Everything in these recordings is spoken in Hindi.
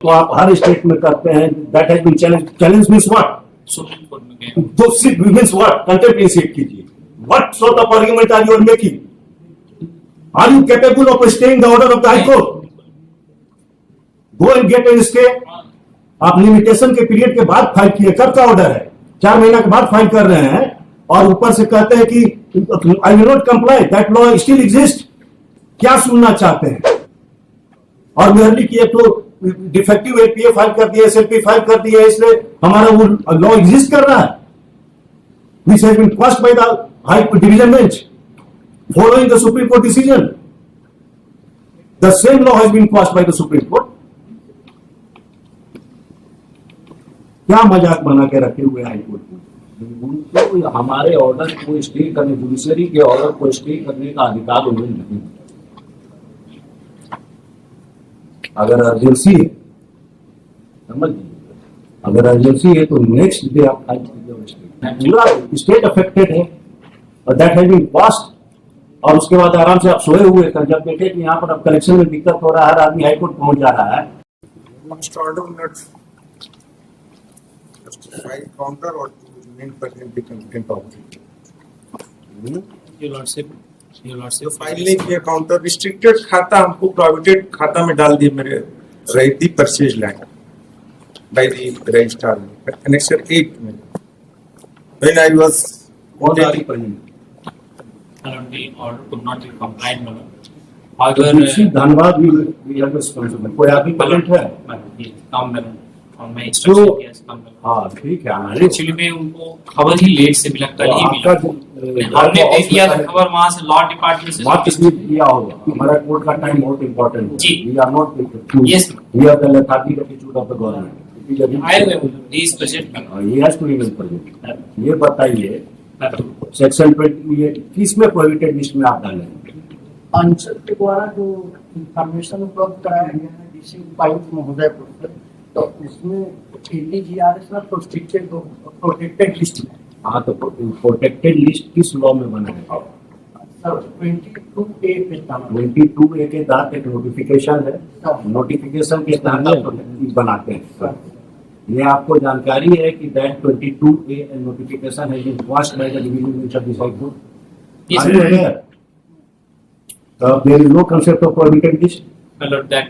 तो आप हर स्टेट में करते हैं, that has been challenge. Challenge means what? Supreme court में गए। तो सिर्फ मींस व्हाट? कंटेम्प्ट इनिशिएट कीजिए। What sort of argument are you are making? Are you capable of staying the order of the high court? Go and get an stay. आप लिमिटेशन के पीरियड के बाद फाइल किए, कब का ऑर्डर है? 4 महीना के बाद फाइल कर रहे हैं और ऊपर से कहते हैं कि I will not comply, that law still exist. क्या सुनना चाहते हैं? और मेहरली की तो डिफेक्टिव एपीए फाइल कर दिया, एसएलपी फाइल कर दिया, इसलिए हमारा वो लॉ एग्जिस्ट कर रहा है, which has been passed by the High Division Bench following the Supreme Court decision. The same law has been passed by the Supreme Court. क्या मजाक बना के रखे हुए हाई कोर्ट? तो हमारे ऑर्डर को स्टे करने, जुडिशरी के ऑर्डर को स्टे करने का अधिकार उन्हें नहीं। अगर अर्जेंसी है, समझ लीजिए, अगर अर्जेंसी है तो नेक्स्ट डे आप फाइल कीजिए। पूरा स्टेट अफेक्टेड है और दैट हैज बीन पास्ड, और उसके बाद आराम से आप सोए हुए थे जब देखे कि यहाँ पर अब कलेक्शन में दिक्कत हो रहा है, हर आदमी हाई कोर्ट पहुंच जा रहा है। file counter or remain present the content of Your Lordship, जो फाइल नहीं किया काउंटर रिस्ट्रिक्टेड खाता हमको प्रोविडेंट खाता में डाल दिए मेरे right the purchase land by the registrar annexure 8 में when I was the order could not be complied, my lord. However, धन्यवाद, वी आर रिस्पांसिबल। कोई आदमी प्रेजेंट है? come down on my instruction, yes, come down. हाँ ठीक है। Actually में उनको खबर ही लेट से मिला, कल ही मिला। हमने दे दिया था खबर वहाँ से लॉ डिपार्टमेंट से। बात इसलिए किया होगा, हमारा कोर्ट का टाइम बहुत इंपॉर्टेंट है। जी। We are not Yes. We are the lethargic attitude of the government. आए हुए these present, ये हैज टू रिमेन प्रेजेंट। ये बताइए सेक्शन 20 किसमें प्रोहिबिटेड लिस्ट में आप डालें? अंचल के द्वारा जो इंफॉर्मेशन उपलब्ध कराया गया है डीसी उपायुक्त महोदय को, तो उसमें एलडीजीआरएस में प्रोटेक्टेड लिस्ट है। हाँ, तो प्रोटेक्टेड लिस्ट किस लॉ में बना है? सर 22A पे था। 22A के तहत एक नोटिफिकेशन है, नोटिफिकेशन के तहत बनाते हैं। ये आपको जानकारी है कि दैट 22A नोटिफिकेशन है passed by the division bench of this high court. Yes, Are you aware? There is no concept of prohibited list. my lord, that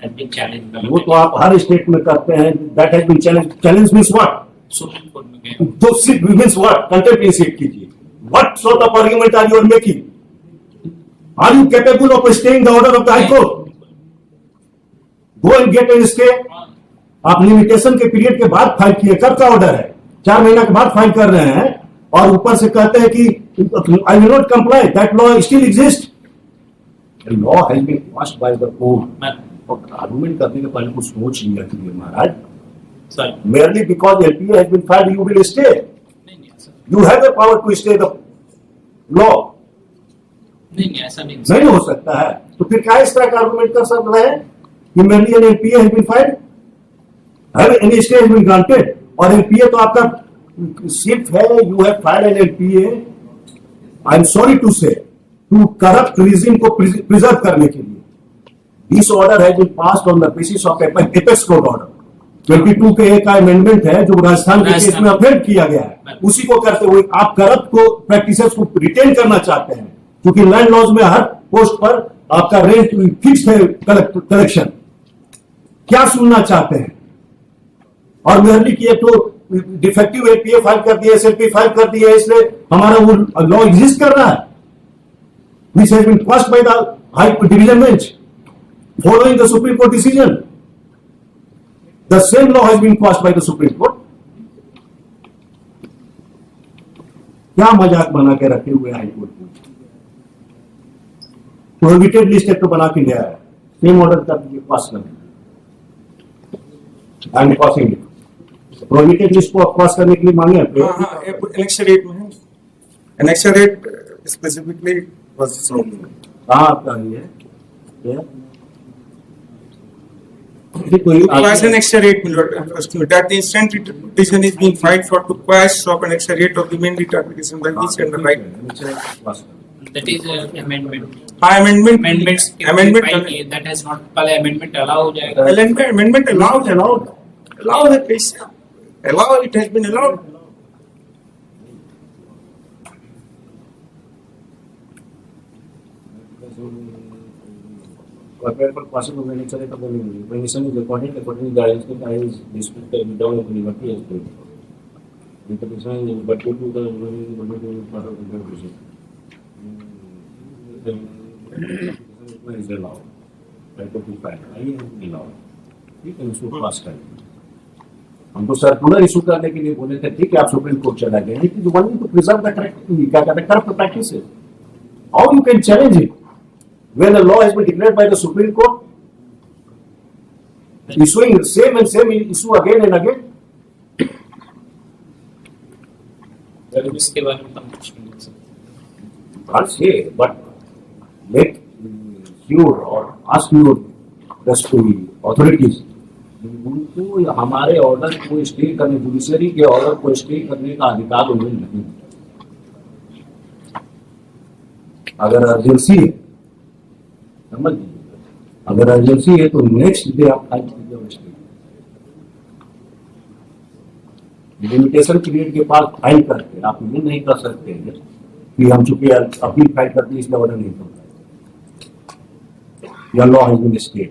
has been challenged, my वो lord. तो आप हर स्टेट में करते हैं, that has been challenge. Challenge means what? Supreme court में गए। तो सिर्फ मींस व्हाट? कंटेम्प्ट इनिशिएट कीजिए। What sort of argument are you are making? Are you capable of staying the order of the high court? Go and get an stay. आप लिमिटेशन के पीरियड के बाद फाइल किए, कब का ऑर्डर है? 4 महीना के बाद फाइल कर रहे हैं और ऊपर से कहते हैं कि I will not comply, that law still exist. Law has been passed by the court. और आर्गुमेंट करने के पहले कुछ सोच लिया कीजिए महाराज। Sir, Merely because LPA has been filed, you will stay. नहीं sir, You have the power to stay the law. नहीं ऐसा नहीं। नहीं हो सकता है, तो फिर क्या इस तरह का आर्गुमेंट कर सकते हैं कि merely an LPA has been filed, have any stay has been granted, और LPA तो आपका सिर्फ है, you have filed an LPA, I am sorry to say, to corrupt regime को preserve करने के लिए। This order has been passed on the basis of apex court order। 22 के एक अमेंडमेंट है जो राजस्थान के केस में अमेंड किया गया है, उसी को करते हुए आप करप्ट को प्रैक्टिसेस को रिटेन करना चाहते हैं, क्योंकि लैंड लॉज में हर पोस्ट पर आपका रेंट फिक्स है कलेक्शन। क्या सुनना चाहते हैं? और मेहरली की तो डिफेक्टिव एपीए फाइल कर दिया, एसएलपी फाइल कर दिया, इसलिए हमारा वो लॉ एग्जिस्ट कर रहा है, which has been passed by the High Division Bench following the Supreme Court decision. The same law has been passed by the Supreme Court. क्या मजाक बना के रखे हुए हाई कोर्ट में? प्रोहिबिटेड लिस्ट एक तो बना के लिया है, सेम ऑर्डर कर दीजिए, पास कर दीजिए। I am passing it. Prohibited list को पास करने के लिए मांगे हैं। हां एनेक्सर 8 में है एनेक्सर 8 स्पेसिफिकली वाज सॉल्व कहाँ आपका ये Quash Annexure 8 that the instant petition is being filed for to quash of Annexure 8 of the main writ application by which and the right. That is amendment. हाँ amendment amendments amendment that has not पहले amendment allow हो जाएगा अमेंडमेंट अलाउड है कैसे allow it has been allowed Wherever possible, when it's a permission is according to guidance, the guy is distributed down of liberty as well. The permission is but to the part of the vision. Is allowed. Right to be filed. I am allowed. You can issue fast time. हम तो सर्कुलर इशू करने के लिए बोले थे ठीक है आप सुप्रीम कोर्ट चला गए it is only to preserve the क्या कहते हैं corrupt practices how you can challenge it when a law has been declared by the Supreme Court, issuing same issue again and again. इसके बारे में हम कुछ नहीं कर सकते Can't say, but make sure or ask your authorities. उनको हमारे ऑर्डर को स्टे करने जुडिशरी के ऑर्डर को स्टे करने का अधिकार उन्हें नहीं अगर अर्जेंसी है समझ लीजिए अगर अर्जेंसी है तो नेक्स्ट डे आप फाइल कीजिए लिमिटेशन पीरियड के पास फाइल करके आप ये नहीं कर सकते हैं कि हम चूंकि अपील फाइल करते हैं इसलिए ऑर्डर नहीं करता या law has been stayed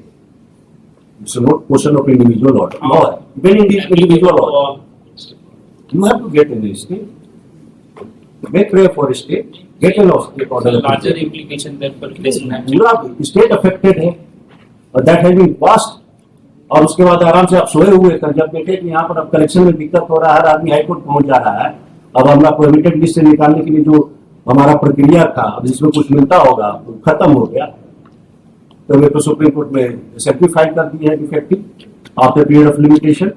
it's not question of individual order law even individual order you have to get in state make prayer for state get in order larger implication therefore placing that पूरा स्टेट अफेक्टेड है और दैट हैज बीन पास्ड और उसके बाद आराम से आप सोए हुए थे जब देखे कि यहाँ पर अब कलेक्शन में दिक्कत हो रहा है हर आदमी हाईकोर्ट पहुंच जा रहा है अब हमारा प्रोहिबिटेड लिस्ट से निकालने के लिए जो हमारा प्रक्रिया था अब जिसमें कुछ मिलता होगा तो खत्म हो गया तो वे तो सुप्रीम कोर्ट में सेटिफाइड कर दी है defective after period of limitation